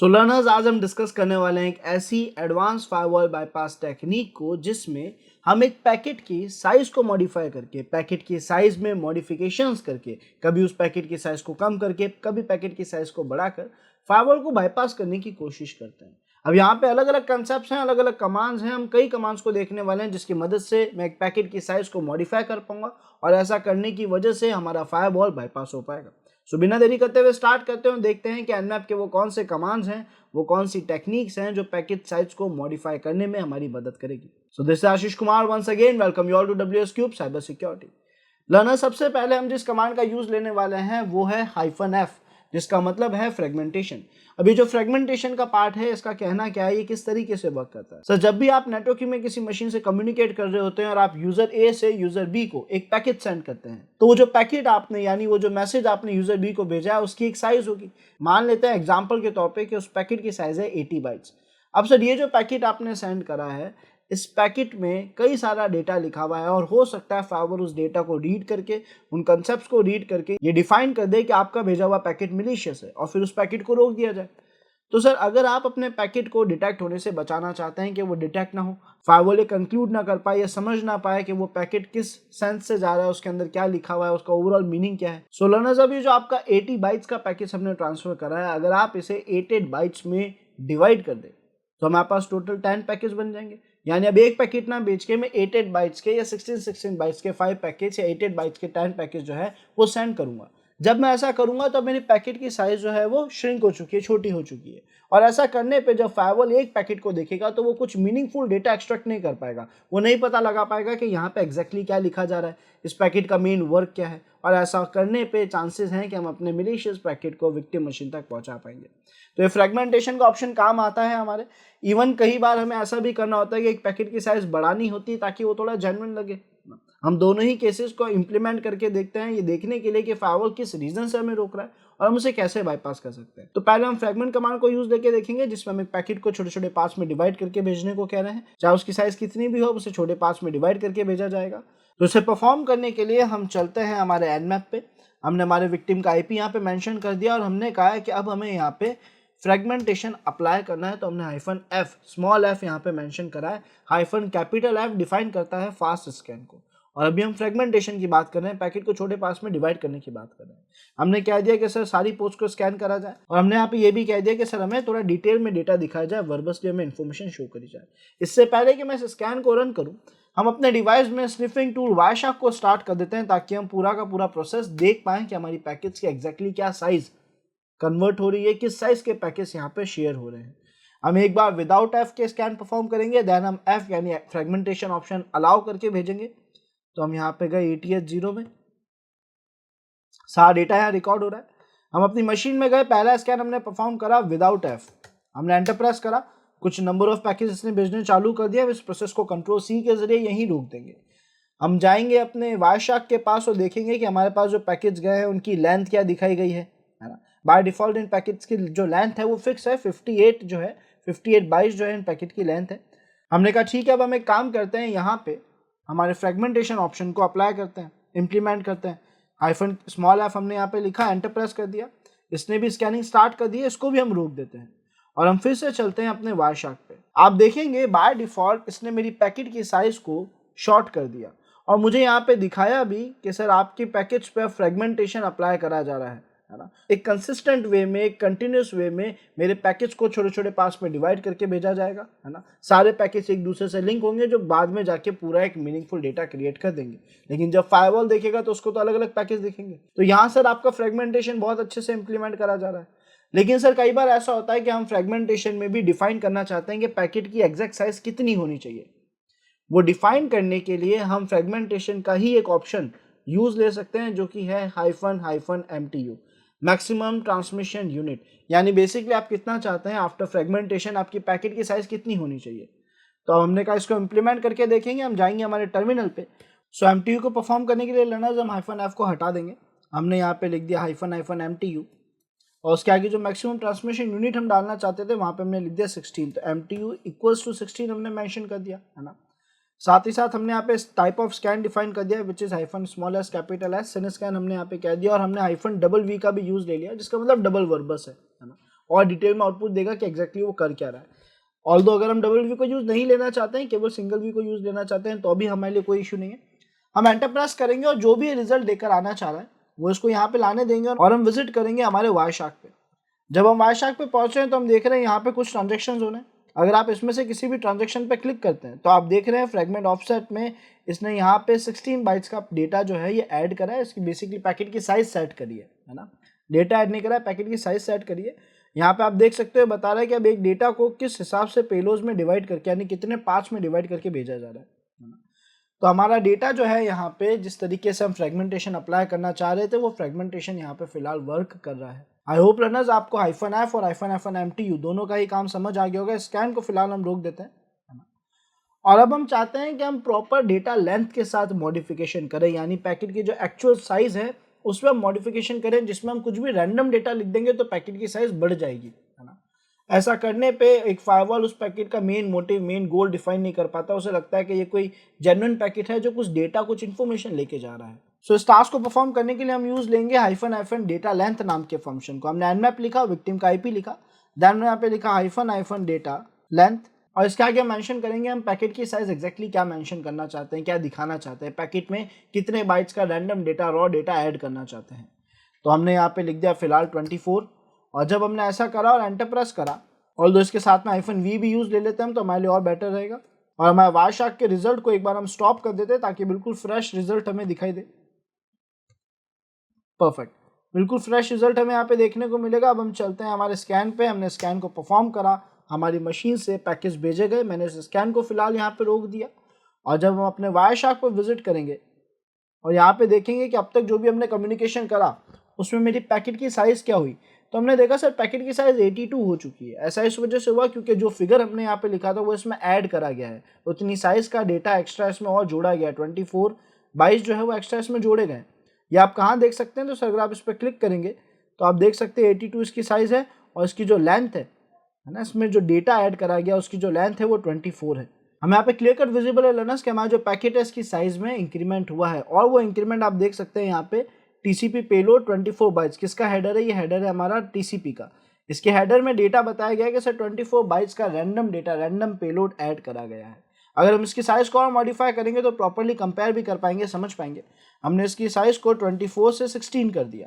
सो learners आज हम discuss करने वाले हैं एक ऐसी एडवांस फायरवॉल बाईपास टेक्निक को जिसमें हम एक पैकेट की साइज को मॉडिफाई करके, पैकेट की साइज में मॉडिफिकेशंस करके, कभी उस पैकेट की साइज को कम करके, कभी पैकेट की साइज को बढ़ाकर फायरवॉल को बाईपास करने की कोशिश करते हैं। अब यहाँ पे अलग अलग कंसेप्ट्स हैं, अलग अलग कमांड्स हैं। हम कई कमांड्स को देखने वाले हैं जिसकी मदद से मैं एक पैकेट की साइज को मॉडिफाई कर पाऊंगा और ऐसा करने की वजह से हमारा फायरवॉल बाईपास हो पाएगा। सो बिना देरी करते हुए स्टार्ट करते हैं, देखते हैं कि एनमैप के वो कौन से कमांड्स हैं, वो कौन सी टेक्निक्स हैं जो पैकेट साइज को मॉडिफाई करने में हमारी मदद करेगी। So this is Ashish Kumar once again, welcome you all to WS cube cyber security. Learner, सबसे पहले हम जिस कमांड का यूज लेने वाले हैं वो है -f, जिसका मतलब है फ्रेगमेंटेशन। अभी जो फ्रेगमेंटेशन का पार्ट है, इसका कहना क्या है, ये किस तरीके से वर्क करता है। सर, जब भी आप नेटवर्किंग में किसी मशीन से कम्युनिकेट कर रहे होते हैं और आप यूजर ए से यूजर बी को एक पैकेट सेंड करते हैं, तो वो जो पैकेट आपने, यानी वो जो मैसेज आपने यूजर बी को भेजा है, उसकी एक साइज होगी। मान लेते हैं एग्जांपल के तौर पे कि उस पैकेट की साइज है 80 बाइट्स। अब सर, ये जो पैकेट आपने सेंड करा है, इस पैकेट में कई सारा डेटा लिखा हुआ है और हो सकता है फायरवॉल उस डेटा को रीड करके, उन कंसेप्ट्स को रीड करके ये डिफाइन कर दे कि आपका भेजा हुआ पैकेट मिलीशियस है और फिर उस पैकेट को रोक दिया जाए। तो सर, अगर आप अपने पैकेट को डिटेक्ट होने से बचाना चाहते हैं कि वो डिटेक्ट ना हो, फायरवॉल ये कंक्लूड ना कर पाए या समझ ना पाए कि वो पैकेट किस सेंस से जा रहा है, उसके अंदर क्या लिखा हुआ है, उसका ओवरऑल मीनिंग क्या है। सो लर्नर्स, अभी जो आपका 80 बाइट्स का पैकेट हमने ट्रांसफर करा है, अगर आप इसे 8 बाइट्स में डिवाइड कर दें तो हमारे पास टोटल 10 पैकेज बन जाएंगे। यानी अब एक पैकेट ना बेच के मैं 8 बाइट्स के या 16 बाइट्स के 5 पैकेज या 8 बाइट्स के 10 पैकेज जो है वो सेंड करूंगा। जब मैं ऐसा करूंगा तो मेरी पैकेट की साइज जो है वो श्रिंक हो चुकी है, छोटी हो चुकी है। और ऐसा करने पे जब फायरवॉल एक पैकेट को देखेगा तो वो कुछ मीनिंगफुल डेटा एक्सट्रैक्ट नहीं कर पाएगा। वो नहीं पता लगा पाएगा कि यहाँ पे एग्जैक्टली क्या लिखा जा रहा है, इस पैकेट का मेन वर्क क्या है। और ऐसा करने पे चांसेस हैं कि हम अपने मिलीशियस पैकेट को विक्टिम मशीन तक पहुंचा पाएंगे। तो ये फ्रेगमेंटेशन का ऑप्शन काम आता है हमारे। इवन कई बार हमें ऐसा भी करना होता है कि एक पैकेट की साइज बढ़ानी होती है ताकि वो थोड़ा जेन्युइन लगे। हम दोनों ही केसेस को इंप्लीमेंट करके देखते हैं, ये देखने के लिए कि फायरवॉल किस रीजन से हमें रोक रहा है और हम उसे कैसे बाईपास कर सकते हैं। तो पहले हम फ्रेगमेंट कमांड को यूज करके देखेंगे, जिसमें हम एक पैकेट को छोटे छोटे पार्ट्स में डिवाइड करके भेजने को कह रहे हैं। चाहे उसकी साइज कितनी भी हो, उसे छोटे पार्ट्स में डिवाइड करके भेजा जाएगा। तो इसे परफॉर्म करने के लिए हम चलते हैं हमारे एनमैप पे। हमने हमारे विक्टिम का आईपी यहाँ पे मेंशन कर दिया और हमने कहा है कि अब हमें यहाँ पे फ्रेगमेंटेशन अप्लाई करना है। तो हमने -f, स्मॉल f यहाँ पे मेंशन करा है। कैपिटल F डिफाइन करता है फास्ट स्कैन को। और अभी हम फ्रेगमेंटेशन की बात कर रहे हैं, पैकेट को छोटे पार्ट्स में डिवाइड करने की बात कर रहे हैं। हमने कह दिया कि सर सारी पोस्ट को स्कैन करा जाए और हमने यहाँ पे ये भी कह दिया कि सर हमें थोड़ा डिटेल में डेटा दिखाया जाए, वर्बसली हमें इन्फॉर्मेशन शो करी जाए। इससे पहले कि मैं इस स्कैन को रन करूँ, हम अपने डिवाइस में स्निफिंग टूल वायरशार्क को स्टार्ट कर देते हैं ताकि हम पूरा का पूरा प्रोसेस देख पाएं कि हमारी पैकेट्स की एग्जैक्टली क्या साइज कन्वर्ट हो रही है, किस साइज के पैकेट्स यहाँ पे शेयर हो रहे हैं। हम एक बार विदाउट एफ के स्कैन परफॉर्म करेंगे, देन हम एफ यानी फ्रेगमेंटेशन ऑप्शन अलाउ करके भेजेंगे। तो हम यहाँ पे गए ETH0 में, सारा डेटा यहाँ रिकॉर्ड हो रहा है। हम अपनी मशीन में गए, पहला स्कैन हमने परफॉर्म करा विदाउट एफ, हमने एंटर प्रेस करा, कुछ नंबर ऑफ पैकेज इसने भेजने चालू कर दिया। इस प्रोसेस को Ctrl+C के जरिए यहीं रोक देंगे। हम जाएंगे अपने वायरशार्क के पास और देखेंगे कि हमारे पास जो पैकेज गए हैं उनकी लेंथ क्या दिखाई गई है ना। बाय डिफॉल्ट इन पैकेट्स की जो लेंथ है वो फिक्स है, 58 जो है, 58 बाइट्स जो है इन पैकेट की लेंथ है। हमने कहा ठीक है, अब हम एक काम करते हैं, यहाँ पे हमारे फ्रेगमेंटेशन ऑप्शन को अप्लाई करते हैं, इंप्लीमेंट करते हैं। -f हमने यहाँ पे लिखा, एंटर प्रेस कर दिया, इसने भी स्कैनिंग स्टार्ट कर दी है, इसको भी हम रोक देते हैं और हम फिर से चलते हैं अपने वायरशार्क पे। आप देखेंगे बाय डिफॉल्ट इसने मेरी पैकेट की साइज को शॉर्ट कर दिया और मुझे यहाँ पे दिखाया भी कि सर आपकी पैकेज पे फ्रेगमेंटेशन अप्लाई करा जा रहा है ना। एक कंसिस्टेंट वे में, एक कंटिन्यूस वे में मेरे पैकेज को छोटे छोटे पार्ट्स में डिवाइड करके भेजा जाएगा, है ना। सारे पैकेज एक दूसरे से लिंक होंगे जो बाद में जाके पूरा एक मीनिंगफुल डेटा क्रिएट कर देंगे। लेकिन जब फायरवॉल देखेगा तो उसको तो अलग अलग पैकेज दिखेंगे। तो यहाँ सर आपका फ्रेगमेंटेशन बहुत अच्छे से इंप्लीमेंट करा जा रहा है। लेकिन सर कई बार ऐसा होता है कि हम फ्रेगमेंटेशन में भी डिफाइन करना चाहते हैं कि पैकेट की एग्जैक्ट साइज कितनी होनी चाहिए। वो डिफाइन करने के लिए हम फ्रेगमेंटेशन का ही एक ऑप्शन यूज ले सकते हैं जो कि है -MTU, मैक्सिमम ट्रांसमिशन यूनिट। यानी बेसिकली आप कितना चाहते हैं आफ्टर फ्रेगमेंटेशन आपकी पैकेट की साइज कितनी होनी चाहिए। तो हमने कहा इसको इंप्लीमेंट करके देखेंगे। हम जाएंगे हमारे टर्मिनल पे। सो MTU को परफॉर्म करने के लिए लर्नर्स हम -f को हटा देंगे। हमने यहाँ पे लिख दिया -MTU और उसके आगे जो मैक्सिमम ट्रांसमिशन यूनिट हम डालना चाहते थे वहाँ पे हमने लिख दिया 16। तो MTU = 16 हमने मेंशन कर दिया, है ना। साथ ही साथ हमने यहाँ पे टाइप ऑफ स्कैन डिफाइन कर दिया which is -s capital S। सिन स्कैन हमने यहाँ पे कह दिया और हमने -v का भी यूज ले लिया जिसका मतलब डबल वर्बस है ना। और डिटेल में आउटपुट देगा कि एग्जैक्टली वो कर क्या रहा है। ऑल्दो अगर हम डबल व्यू का यूज नहीं लेना चाहते हैं, केवल सिंगल व्यू को यूज लेना चाहते हैं, तो भी हमारे लिए कोई इशू नहीं है। हम एंटर प्रेस करेंगे और जो भी रिजल्ट देकर आना चाह रहा है वो इसको यहाँ पे लाने देंगे और हम विजिट करेंगे हमारे वायरशार्क पे। जब हम वायरशार्क पे पहुंचे हैं तो हम देख रहे हैं यहाँ पे कुछ ट्रांजेक्शन हो रहे हैं। अगर आप इसमें से किसी भी ट्रांजेक्शन पे क्लिक करते हैं तो आप देख रहे हैं फ्रेगमेंट ऑफसेट में इसने यहाँ पे 16 बाइट्स का डेटा जो है ये ऐड करा है। इसकी बेसिकली पैकेट की साइज सेट करी है ना, डेटा ऐड नहीं करा है, पैकेट की साइज सेट करी है। यहाँ पे आप देख सकते हो बता रहा है कि अब एक डेटा को किस हिसाब से पेलोज में डिवाइड करके यानी कितने पार्ट्स में डिवाइड करके भेजा जा रहा है। तो हमारा डेटा जो है यहाँ पे जिस तरीके से हम फ्रेगमेंटेशन अप्लाई करना चाह रहे थे वो फ्रेगमेंटेशन यहाँ पे फिलहाल वर्क कर रहा है। आई होप लर्नर्स आपको -f और -MTU दोनों का ही काम समझ आ गया होगा। स्कैन को फिलहाल हम रोक देते हैं और अब हम चाहते हैं कि हम प्रॉपर डेटा लेंथ के साथ मॉडिफिकेशन करें, यानी पैकेट की जो एक्चुअल साइज है उसमें हम मॉडिफिकेशन करें, जिसमें हम कुछ भी रैंडम डेटा लिख देंगे तो पैकेट की साइज बढ़ जाएगी, है ना। ऐसा करने पे एक फायरवॉल उस पैकेट का main motive, main goal define नहीं कर पाता। उसे लगता है कि ये कोई जेन्युइन पैकेट है जो कुछ डेटा, कुछ इन्फॉर्मेशन लेके जा रहा है। सो इस टास्क को परफॉर्म करने के लिए हम यूज लेंगे -- डेटा लेंथ नाम के फंक्शन को। हमने nmap लिखा, विक्टिम का IP लिखा, देन यहाँ पे लिखा -- डेटा लेंथ और इसके आगे मेंशन करेंगे हम पैकेट की साइज एग्जैक्टली क्या मेंशन करना चाहते हैं, क्या दिखाना चाहते हैं, पैकेट में कितने बाइट्स का random data, raw data add करना चाहते हैं। तो हमने यहाँ पे लिख दिया फिलहाल 24 और जब हमने ऐसा करा और एंटर प्रेस करा और इसके साथ में -v भी यूज ले लेते हैं तो हमारे लिए और बेटर रहेगा। और हमारे वायरशार्क के रिजल्ट को एक बार हम स्टॉप कर देते हैं ताकि बिल्कुल फ्रेश रिजल्ट हमें दिखाई दे। परफेक्ट, बिल्कुल फ्रेश रिजल्ट हमें यहाँ पे देखने को मिलेगा। अब हम चलते हैं हमारे स्कैन पे। हमने स्कैन को परफॉर्म करा, हमारी मशीन से पैकेज भेजे गए, मैंने इस स्कैन को फिलहाल यहाँ पे रोक दिया और जब हम अपने वायरशार्क पर विजिट करेंगे और यहाँ पे देखेंगे कि अब तक जो भी हमने कम्युनिकेशन करा उसमें मेरी पैकेट की साइज क्या हुई, तो हमने देखा सर पैकेट की साइज 82 हो चुकी है। ऐसा इस वजह से हुआ क्योंकि जो फिगर हमने यहाँ पे लिखा था वो इसमें ऐड करा गया है, उतनी साइज का डेटा एक्स्ट्रा इसमें और जोड़ा गया है। 24 22 जो है वो एक्स्ट्रा इसमें जोड़े गए। ये आप कहाँ देख सकते हैं, तो सर अगर आप इस पर क्लिक करेंगे तो आप देख सकते हैं 82 इसकी साइज है और इसकी जो लेंथ है ना, इसमें जो डेटा ऐड करा गया उसकी जो लेंथ है वो 24 है। हमें यहाँ पे क्लियर कट विजिबल है लर्नर्स कि हमारा जो पैकेट है इसकी साइज में इंक्रीमेंट हुआ है और वो इंक्रीमेंट आप देख सकते हैं यहाँ पे TCP पेलोड 24 बाइट्स। किसका हेडर है, ये हेडर है हमारा TCP का। इसके हेडर में डेटा बताया गया है कि सर 24 बाइट्स का random data, random payload add करा गया है। अगर हम इसकी साइज को और मॉडिफाई करेंगे तो प्रॉपर्ली कंपेयर भी कर पाएंगे, समझ पाएंगे। हमने इसकी साइज को 24 से 16 कर दिया,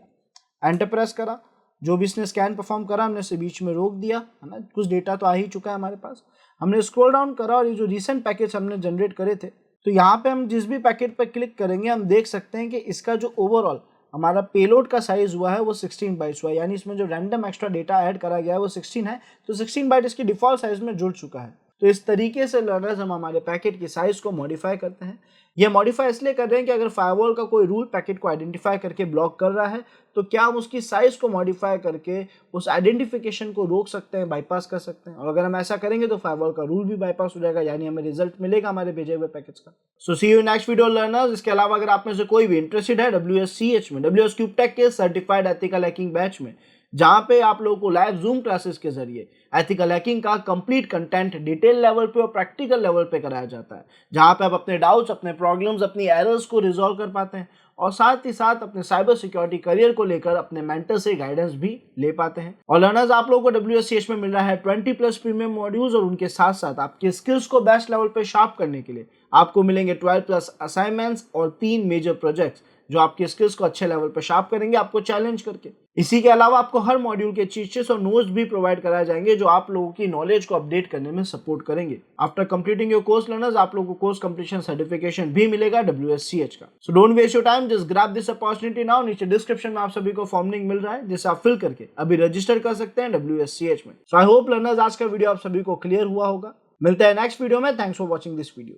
एंटर प्रेस करा, जो भी इसने स्कैन परफॉर्म करा हमने इसे बीच में रोक दिया, है ना। कुछ डेटा तो आ ही चुका है हमारे पास। हमने स्क्रॉल डाउन करा और ये जो रिसेंट पैकेज हमने जनरेट करे थे, तो यहाँ पे हम जिस भी पैकेट पर क्लिक करेंगे हम देख सकते हैं कि इसका जो ओवरऑल हमारा पेलोड का साइज हुआ है वो 16 बाइट्स हुआ है, यानी इसमें जो रैंडम एक्स्ट्रा डेटा ऐड करा गया है वो 16 है, तो 16 बाइट इसकी डिफॉल्ट साइज में जुड़ चुका है। तो इस तरीके से लर्नर्स हम हमारे पैकेट की साइज को मॉडिफाई करते हैं। ये मॉडिफाई इसलिए कर रहे हैं कि अगर फायरवॉल का कोई रूल पैकेट को आइडेंटिफाई करके ब्लॉक कर रहा है तो क्या हम उसकी साइज को मॉडिफाई करके उस आइडेंटिफिकेशन को रोक सकते हैं, बाईपास कर सकते हैं। और अगर हम ऐसा करेंगे तो फायरवॉल का रूल भी बाईपास हो जाएगा, यानी हमें रिजल्ट मिलेगा हमारे भेजे हुए पैकेज का। सो सी यू नेक्स्ट वीडियो लर्नर्स। इसके अलावा अगर आप में से कोई भी इंटरेस्टेड है WSCH में, WS क्यूब टेक के सर्टिफाइड एथिकल हैकिंग बैच में, जहां पे आप लोगों को लाइव जूम क्लासेस के जरिए एथिकल हैकिंग का कंप्लीट कंटेंट डिटेल लेवल पे और प्रैक्टिकल लेवल पे कराया जाता है, जहां पे आप अपने डाउट्स, अपने प्रॉब्लम्स, अपनी एरर्स को रिजॉल्व कर पाते हैं और साथ ही साथ अपने साइबर सिक्योरिटी करियर को लेकर अपने मेंटर से गाइडेंस भी ले पाते हैं। और लर्नर्स आप लोगों को WSCH में मिल रहा है 20+ प्रीमियम मॉड्यूल्स और उनके साथ साथ आपके स्किल्स को बेस्ट लेवल पे शार्प करने के लिए आपको मिलेंगे 12+ असाइनमेंट्स और 3 मेजर प्रोजेक्ट्स जो आपके स्किल्स को अच्छे लेवल पर शार्प करेंगे, आपको चैलेंज करके। इसी के अलावा आपको हर मॉड्यूल के चीट शीट्स और नोट्स भी प्रोवाइड कराए जाएंगे जो आप लोगों की नॉलेज को अपडेट करने में सपोर्ट करेंगे। After completing your course learners, आप लोगों को कोर्स कंप्लीशन सर्टिफिकेशन भी मिलेगा WSCH का। So don't waste your time, just grab this opportunity now. नीचे डिस्क्रिप्शन में आप सभी को फॉर्म लिंक मिल रहा है जिसे आप फिल करके अभी रजिस्टर कर सकते हैं WSCH में। सो आई होप लर्नर्स आज का वीडियो आप सभी को क्लियर हुआ होगा। मिलते हैं नेक्स्ट वीडियो में। Thanks for watching this video.